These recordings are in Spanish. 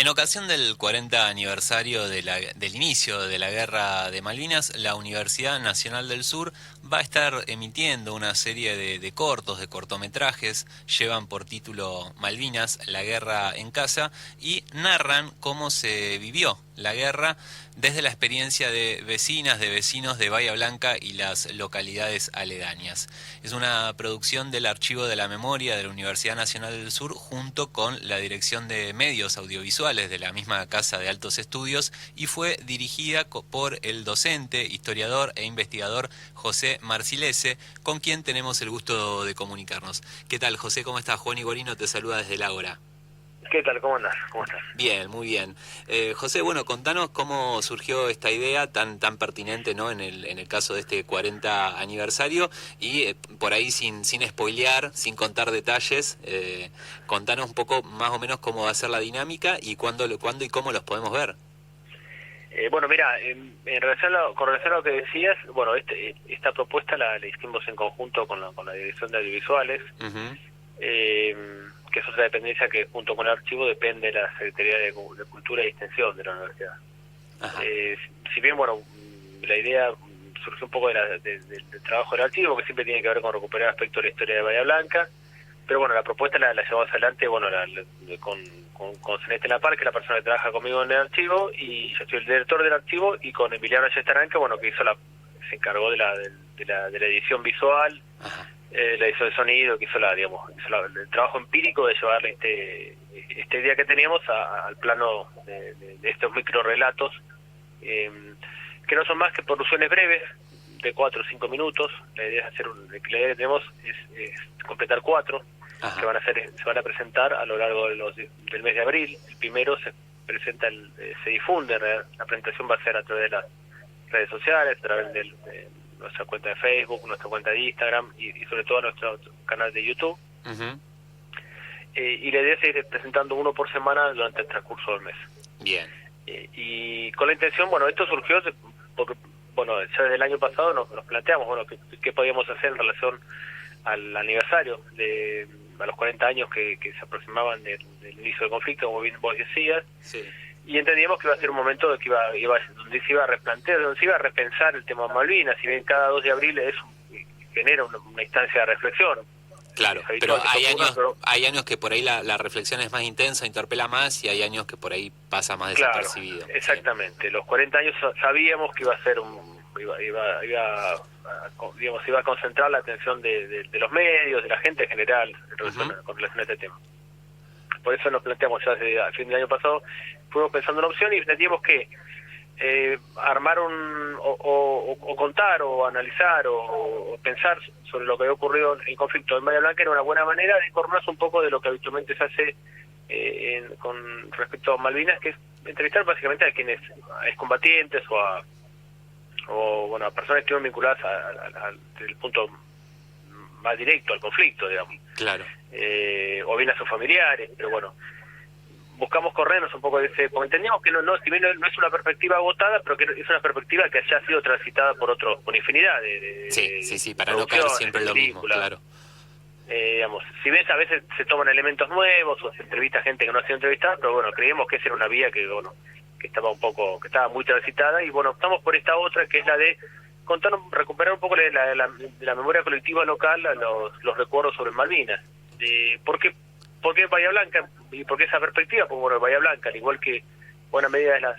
En ocasión del 40 aniversario del inicio de la Guerra de Malvinas, la Universidad Nacional del Sur va a estar emitiendo una serie de cortos, de cortometrajes, llevan por título Malvinas, la guerra en casa, y narran cómo se vivió la guerra desde la experiencia de vecinas, de vecinos de Bahía Blanca y las localidades aledañas. Es una producción del Archivo de la Memoria de la Universidad Nacional del Sur junto con la Dirección de Medios Audiovisuales de la misma Casa de Altos Estudios y fue dirigida por el docente, historiador e investigador José Marcilese, con quien tenemos el gusto de comunicarnos. ¿Qué tal, José? ¿Cómo estás? Juan Igorino te saluda desde el Ágora. ¿Qué tal? ¿Cómo andás? ¿Cómo estás? Bien, muy bien. José, bueno, contanos cómo surgió esta idea tan pertinente, ¿no? En el caso de este 40 aniversario y por ahí sin spoilear, sin contar detalles, contanos un poco más o menos cómo va a ser la dinámica y cuándo y cómo los podemos ver. Bueno, mira, con relación a lo que decías, bueno, esta propuesta la hicimos en conjunto con la Dirección de Audiovisuales, Uh-huh. que es otra dependencia que junto con el archivo depende de la Secretaría de Cultura y Extensión de la universidad. Ajá. Si bien, bueno, la idea surgió un poco del trabajo del archivo, que siempre tiene que ver con recuperar aspectos de la historia de Bahía Blanca, pero bueno, la propuesta la llevamos adelante, bueno, con Celeste Lapar, que es la persona que trabaja conmigo en el archivo, y yo soy el director del archivo, y con Emiliano Ayestarán, que bueno, que se encargó de la edición visual, Ajá. la edición de sonido, que hizo el trabajo empírico de llevarle esta idea que teníamos al plano de estos microrelatos, que no son más que producciones breves, de 4 o 5 minutos. La idea es la idea que tenemos es completar 4, Ajá. que se van a presentar a lo largo del mes de abril. El primero se difunde, la presentación va a ser a través de las redes sociales, a través de nuestra cuenta de Facebook, nuestra cuenta de Instagram y sobre todo nuestro canal de YouTube. Uh-huh. Y la idea es ir presentando uno por semana durante el transcurso del mes. Bien. Y con la intención, bueno, esto surgió porque, bueno, ya desde el año pasado nos planteamos, bueno, qué podíamos hacer en relación al aniversario a los 40 años que se aproximaban del inicio del conflicto, como bien vos decías. Sí. Y entendíamos que iba a ser un momento donde se iba a replantear, donde se iba a repensar el tema Malvinas, si bien cada 2 de abril genera una instancia de reflexión. Claro, Es pero habitual que hay años que por ahí la reflexión es más intensa, interpela más, y hay años que por ahí pasa más Claro, desapercibido. exactamente. Sí. Los 40 años sabíamos que iba a ser iba a concentrar la atención de los medios, de la gente en general, con relación a este tema. Por eso nos planteamos ya desde el fin del año pasado, fuimos pensando en una opción y entendíamos que armar o contar o analizar o pensar sobre lo que había ocurrido en el conflicto en Bahía Blanca era una buena manera de informarse un poco de lo que habitualmente se hace con respecto a Malvinas, que es entrevistar básicamente a quienes, a excombatientes o bueno, a personas que estuvieron vinculadas desde el punto más directo al conflicto, digamos. Claro. O bien a sus familiares, pero bueno, buscamos corrernos un poco de ese, porque entendíamos que si bien no es una perspectiva agotada, pero que es una perspectiva que ya ha sido transitada por infinidad Sí, para no caer siempre lo mismo, claro. Digamos, si ves, a veces se toman elementos nuevos o se entrevista a gente que no ha sido entrevistada, pero bueno, creíamos que esa era una vía que estaba muy transitada, y bueno, optamos por esta otra, que es la de recuperar un poco de la memoria colectiva local, los recuerdos sobre Malvinas. ¿Por qué Bahía Blanca? ¿Y por qué esa perspectiva? Pues bueno, Bahía Blanca, al igual que buena medida de las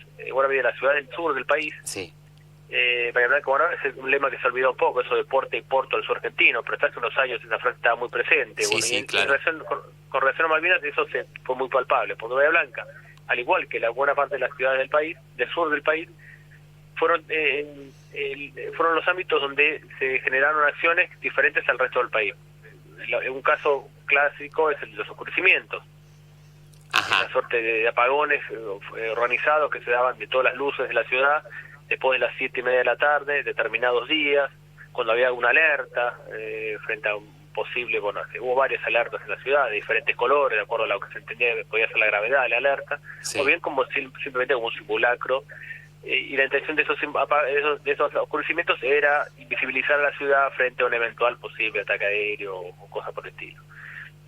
ciudades del sur del país, Sí. Bahía Blanca, bueno, es un lema que se olvidó un poco, eso de puerto y porto del sur argentino, pero hasta hace unos años esa frase estaba muy presente. Sí, Bueno, sí, y claro. con relación a Malvinas eso fue muy palpable, porque Bahía Blanca, al igual que la buena parte de las ciudades del país, del sur del país, fueron los ámbitos donde se generaron acciones diferentes al resto del país. Un caso clásico es el de los oscurecimientos. Ajá. Una suerte de apagones organizados que se daban de todas las luces de la ciudad después de las 7:30 de la tarde, determinados días, cuando había una alerta frente a un posible, bueno, hubo varias alertas en la ciudad de diferentes colores, de acuerdo a lo que se entendía que podía ser la gravedad de la alerta, Sí. o bien simplemente como un simulacro, y la intención de esos oscurecimientos era invisibilizar a la ciudad frente a un eventual posible ataque aéreo o cosa por el estilo.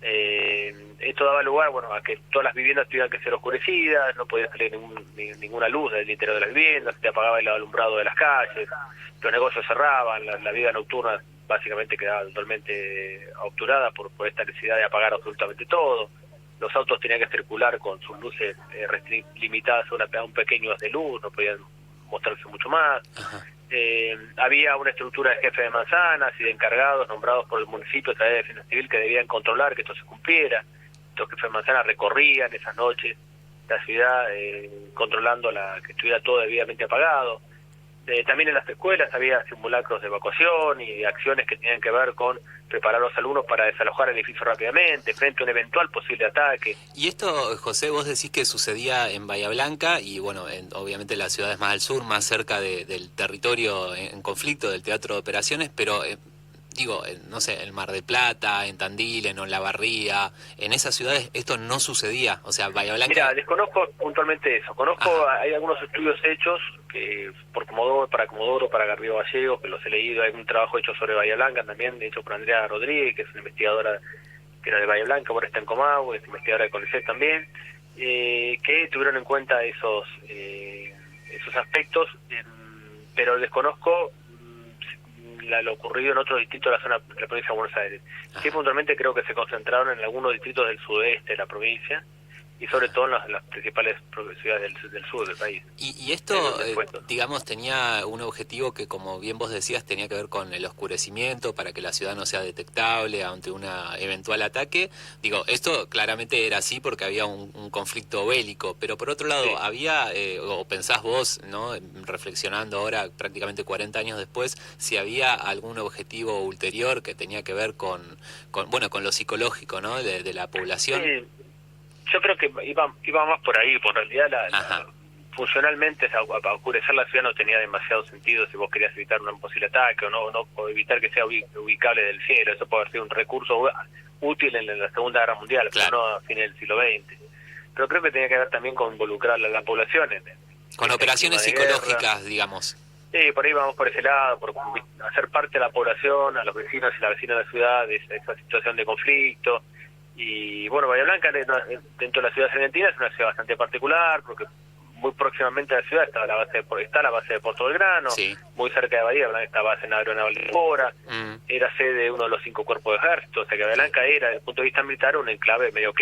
Esto daba lugar, bueno, a que todas las viviendas tuvieran que ser oscurecidas, no podía salir ninguna luz del interior de las viviendas, se apagaba el alumbrado de las calles, los negocios cerraban, la vida nocturna básicamente quedaba totalmente obturada por esta necesidad de apagar absolutamente todo. Los autos tenían que circular con sus luces limitadas a un pequeño haz de luz, no podían mostrarse mucho más. Había una estructura de jefes de manzanas y de encargados nombrados por el municipio a través de Defensa Civil que debían controlar que esto se cumpliera. Estos jefes de manzanas recorrían esas noches la ciudad controlando que estuviera todo debidamente apagado. También en las escuelas había simulacros de evacuación y de acciones que tenían que ver con preparar a los alumnos para desalojar el edificio rápidamente frente a un eventual posible ataque. Y esto, José, vos decís que sucedía en Bahía Blanca y bueno, obviamente las ciudades más al sur, más cerca del territorio en conflicto del teatro de operaciones, pero no sé, en Mar del Plata, en Tandil, en Olavarría, en esas ciudades esto no sucedía, o sea, Bahía Blanca... Mira, desconozco puntualmente eso, hay algunos estudios hechos que para Comodoro, para Garrido Gallego, que los he leído, hay un trabajo hecho sobre Bahía Blanca también, hecho por Andrea Rodríguez, que es una investigadora que era de Bahía Blanca, ahora está en Comahue, es investigadora de CONICET también, que tuvieron en cuenta esos aspectos, pero desconozco lo ocurrido en otros distritos de la zona de la provincia de Buenos Aires. Sí, puntualmente creo que se concentraron en algunos distritos del sudeste de la provincia y sobre todo en las principales ciudades del sur del país. Y esto, digamos, tenía un objetivo que, como bien vos decías, tenía que ver con el oscurecimiento para que la ciudad no sea detectable ante un eventual ataque. Digo, esto claramente era así porque había un conflicto bélico, pero por otro lado, sí. Había, o pensás vos, ¿no?, reflexionando ahora prácticamente 40 años después, si había algún objetivo ulterior que tenía que ver con lo psicológico, ¿no?, de la población. Sí. Yo creo que iba más por ahí, por realidad funcionalmente oscurecer la ciudad no tenía demasiado sentido si vos querías evitar un posible ataque o evitar que sea ubicable del cielo. Eso puede haber sido un recurso útil en la Segunda Guerra Mundial, claro, pero no a fines del siglo XX. Pero creo que tenía que ver también con involucrar a la población con operaciones psicológicas, digamos. Sí, por ahí vamos por ese lado, por hacer parte de la población, a los vecinos y las vecinas de la ciudad de esa situación de conflicto. Y bueno, Bahía Blanca dentro de la ciudad argentina es una ciudad bastante particular porque muy próximamente a la ciudad está la base de Puerto Belgrano, sí. Muy cerca de Bahía Blanca está la base aeronaval de Cora, era sede de uno de los 5 cuerpos de ejército, o sea que Bahía Blanca era, desde el punto de vista militar, un enclave medio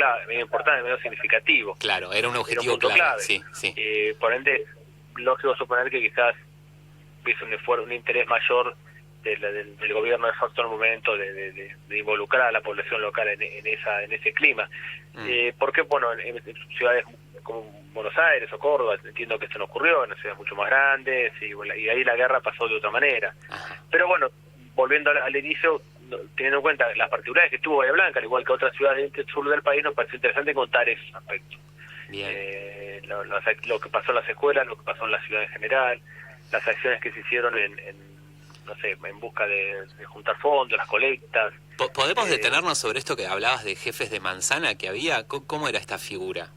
importante, medio significativo. Claro, era un objetivo clave. Sí, sí. Por ende, lógico suponer que quizás hubiese un interés mayor del gobierno de facto en el momento de involucrar a la población local en ese clima. Porque, bueno, en ciudades como Buenos Aires o Córdoba, entiendo que esto no ocurrió, en ciudades mucho más grandes, y ahí la guerra pasó de otra manera. Pero bueno, volviendo al inicio, teniendo en cuenta las particularidades que tuvo Bahía Blanca, al igual que otras ciudades del sur del país, nos pareció interesante contar esos aspectos. Lo que pasó en las escuelas, lo que pasó en la ciudad en general, las acciones que se hicieron no sé, en busca de juntar fondos, las colectas. ¿Podemos detenernos sobre esto que hablabas de jefes de manzana que había? ¿Cómo era esta figura?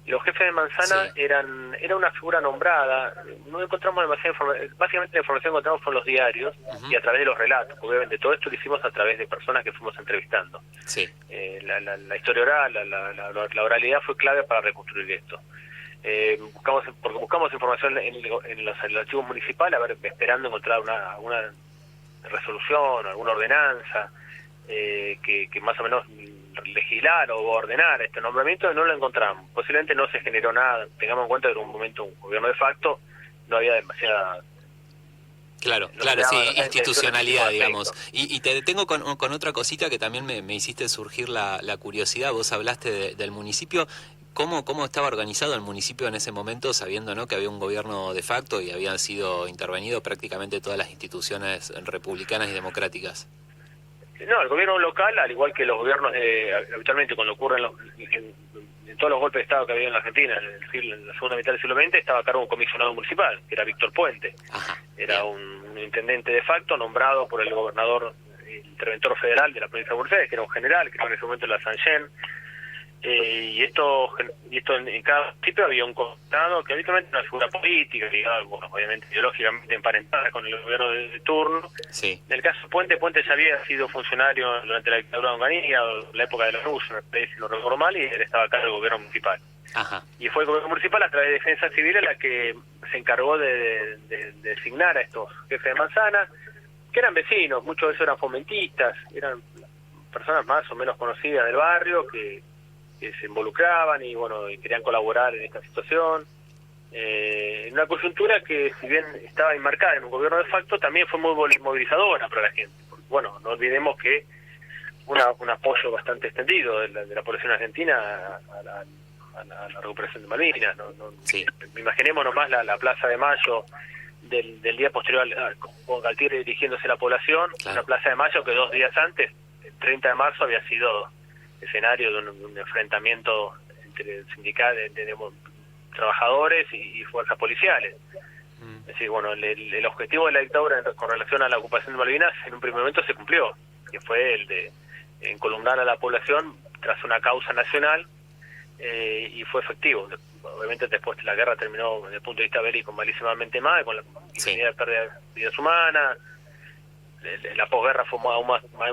Los jefes de manzana era una figura nombrada, no encontramos demasiada información, básicamente la información que encontramos fue en los diarios y a través de los relatos, porque obviamente todo esto lo hicimos a través de personas que fuimos entrevistando. Sí. La historia oral, la oralidad fue clave para reconstruir esto. Buscamos información en los archivos municipales, esperando encontrar alguna resolución, alguna ordenanza que más o menos legislar o ordenar este nombramiento, y no lo encontramos. Posiblemente no se generó nada. Tengamos en cuenta que en un momento un gobierno de facto no había demasiada... Claro, sí, institucionalidad, digamos. Y te detengo con otra cosita que también me hiciste surgir la curiosidad. Vos hablaste del municipio. ¿Cómo estaba organizado el municipio en ese momento, sabiendo, ¿no?, que había un gobierno de facto y habían sido intervenido prácticamente todas las instituciones republicanas y democráticas? No, el gobierno local, al igual que los gobiernos, habitualmente cuando ocurren en todos los golpes de Estado que había en la Argentina, en la segunda mitad del siglo XX, estaba a cargo de un comisionado municipal, que era Víctor Puente. Era un intendente de facto nombrado por el gobernador, el interventor federal de la provincia de Buenos Aires, que era un general, que estaba en ese momento en la San Yen. y esto en cada municipio había un contado que habitualmente era una figura política, ligada, bueno, obviamente ideológicamente emparentada con el gobierno de turno. Sí. En el caso de Puente ya había sido funcionario durante la dictadura de Onganía, o la época de la RUS, si no recuerdo mal, y él estaba acá del gobierno municipal. Ajá. Y fue el gobierno municipal, a través de Defensa Civil, la que se encargó de designar a estos jefes de manzana, que eran vecinos, muchos de ellos eran fomentistas, eran personas más o menos conocidas del barrio, que se involucraban y bueno, y querían colaborar en esta situación. En una coyuntura que, si bien estaba enmarcada en un gobierno de facto, también fue muy movilizadora para la gente. Porque, bueno, no olvidemos que un apoyo bastante extendido de la población argentina a la recuperación de Malvinas. Sí. Imaginemos nomás la Plaza de Mayo del día posterior, con Galtieri dirigiéndose a la población, Claro. Una Plaza de Mayo que 2 días antes, el 30 de marzo, había sido escenario de un enfrentamiento entre sindicatos, de trabajadores y fuerzas policiales. Es decir, bueno, el objetivo de la dictadura con relación a la ocupación de Malvinas en un primer momento se cumplió, que fue el de encolumnar a la población tras una causa nacional, y fue efectivo. Obviamente después de la guerra terminó desde el punto de vista bélico malísimamente mal, con la infinidad de pérdidas de vidas humanas. La posguerra fue aún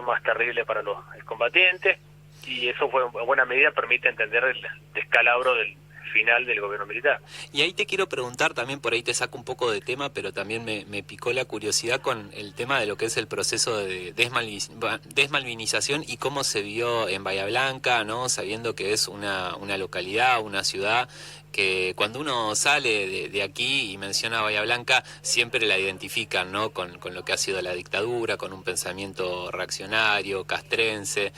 más terrible para los combatientes, y eso fue en buena medida permite entender el descalabro del final del gobierno militar. Y ahí te quiero preguntar también, por ahí te saco un poco de tema, pero también me picó la curiosidad con el tema de lo que es el proceso de desmalvinización y cómo se vio en Bahía Blanca, ¿no? Sabiendo que es una localidad, una ciudad que cuando uno sale de aquí y menciona Bahía Blanca, siempre la identifican, ¿no? Con lo que ha sido la dictadura, con un pensamiento reaccionario, castrense.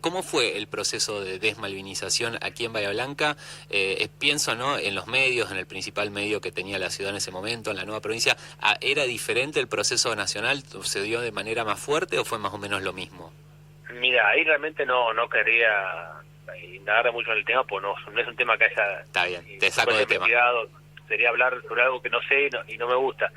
¿Cómo fue el proceso de desmalvinización aquí en Bahía Blanca? Pienso, ¿no?, en los medios, en el principal medio que tenía la ciudad en ese momento, en la nueva provincia. ¿Era diferente el proceso nacional? ¿Se dio de manera más fuerte o fue más o menos lo mismo? Mira, ahí realmente no quería indagar mucho en el tema, pues no es un tema que haya... Está bien, te saco de tema. Sería hablar sobre algo que no sé y no me gusta.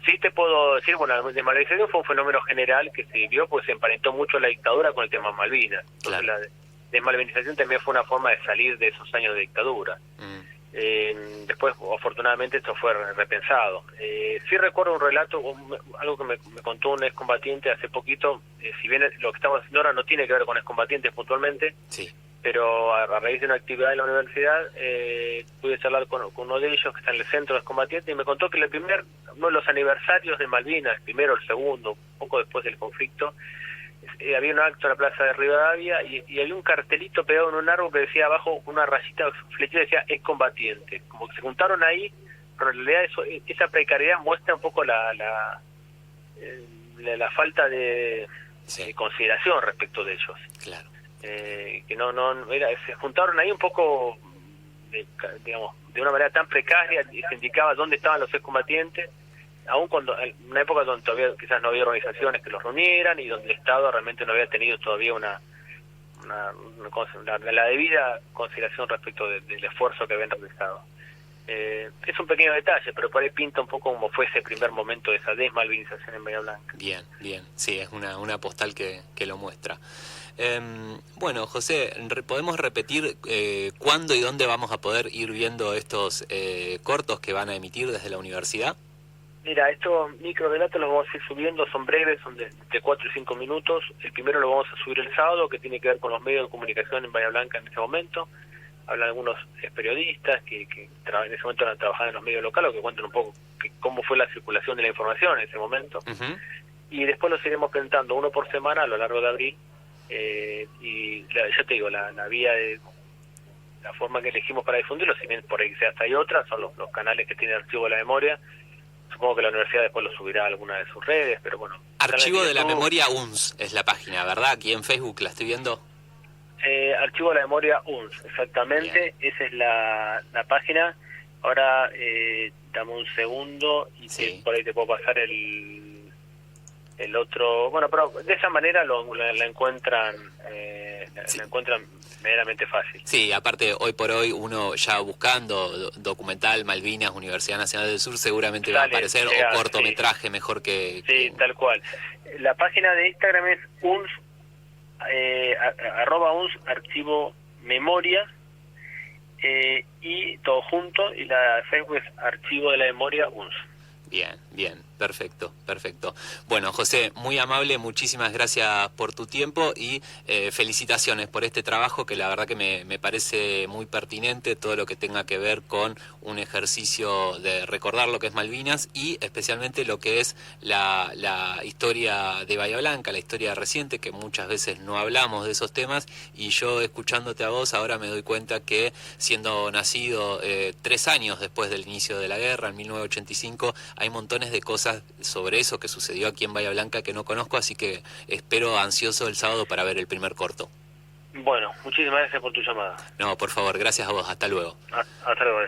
Sí te puedo decir, bueno, la desmalvinización fue un fenómeno general que se vio, pues se emparentó mucho la dictadura con el tema Malvinas. Entonces, Claro. la desmalvinización también fue una forma de salir de esos años de dictadura. Después, afortunadamente, esto fue repensado. Sí recuerdo un relato, algo que me contó un excombatiente hace poquito, si bien lo que estamos haciendo ahora no tiene que ver con excombatientes puntualmente, Sí. pero a raíz de una actividad en la universidad pude charlar con uno de ellos que está en el centro de excombatientes, y me contó que uno de los aniversarios de Malvinas, el primero, el segundo, poco después del conflicto, había un acto en la plaza de Rivadavia y había un cartelito pegado en un árbol que decía abajo, una rayita flechita, decía excombatiente. Como que se juntaron ahí, pero en realidad esa precariedad muestra un poco la falta de consideración respecto de ellos. Claro. Que se juntaron ahí un poco, digamos, de una manera tan precaria, y se indicaba dónde estaban los excombatientes, aún cuando en una época donde todavía quizás no había organizaciones que los reunieran y donde el Estado realmente no había tenido todavía la debida consideración respecto del esfuerzo que habían realizado. Es un pequeño detalle, pero por ahí pinta un poco cómo fue ese primer momento de esa desmalvinización en Bahía Blanca. Bien, sí, es una postal que lo muestra. Bueno, José, ¿podemos repetir cuándo y dónde vamos a poder ir viendo estos cortos que van a emitir desde la universidad? Mira, estos microrelatos los vamos a ir subiendo, son breves, son de 4 y 5 minutos. El primero lo vamos a subir el sábado, que tiene que ver con los medios de comunicación en Bahía Blanca en ese momento. Hablan algunos periodistas que en ese momento trabajaban en los medios locales, que cuentan un poco cómo fue la circulación de la información en ese momento. Uh-huh. Y después los iremos presentando uno por semana a lo largo de abril. Ya te digo, la vía de la forma que elegimos para difundirlo, si bien por ahí quizás hay otras, son los canales que tiene Archivo de la Memoria. Supongo que la universidad después lo subirá a alguna de sus redes, pero bueno. Archivo de la Memoria UNS es la página, ¿verdad? Aquí en Facebook la estoy viendo. Archivo de la Memoria UNS, exactamente. Bien. Esa es la página. Ahora, dame un segundo y por ahí te puedo pasar el otro. Bueno, pero de esa manera la encuentran la encuentran medianamente fácil. Sí, aparte hoy por hoy uno ya buscando documental Malvinas, Universidad Nacional del Sur, seguramente va a aparecer, o cortometraje mejor que... Sí, tal cual. La página de Instagram es @uns archivo memoria, y todo junto, y la Facebook es archivo de la memoria UNS. Bien, bien, perfecto, perfecto. Bueno, José, muy amable, muchísimas gracias por tu tiempo y felicitaciones por este trabajo que la verdad que me parece muy pertinente, todo lo que tenga que ver con un ejercicio de recordar lo que es Malvinas y especialmente lo que es la historia de Bahía Blanca, la historia reciente, que muchas veces no hablamos de esos temas, y yo escuchándote a vos ahora me doy cuenta que siendo nacido 3 años después del inicio de la guerra, en 1985, hay montones de cosas sobre eso que sucedió aquí en Bahía Blanca que no conozco, así que espero ansioso el sábado para ver el primer corto. Bueno, muchísimas gracias por tu llamada. No, por favor, gracias a vos, hasta luego. Hasta luego.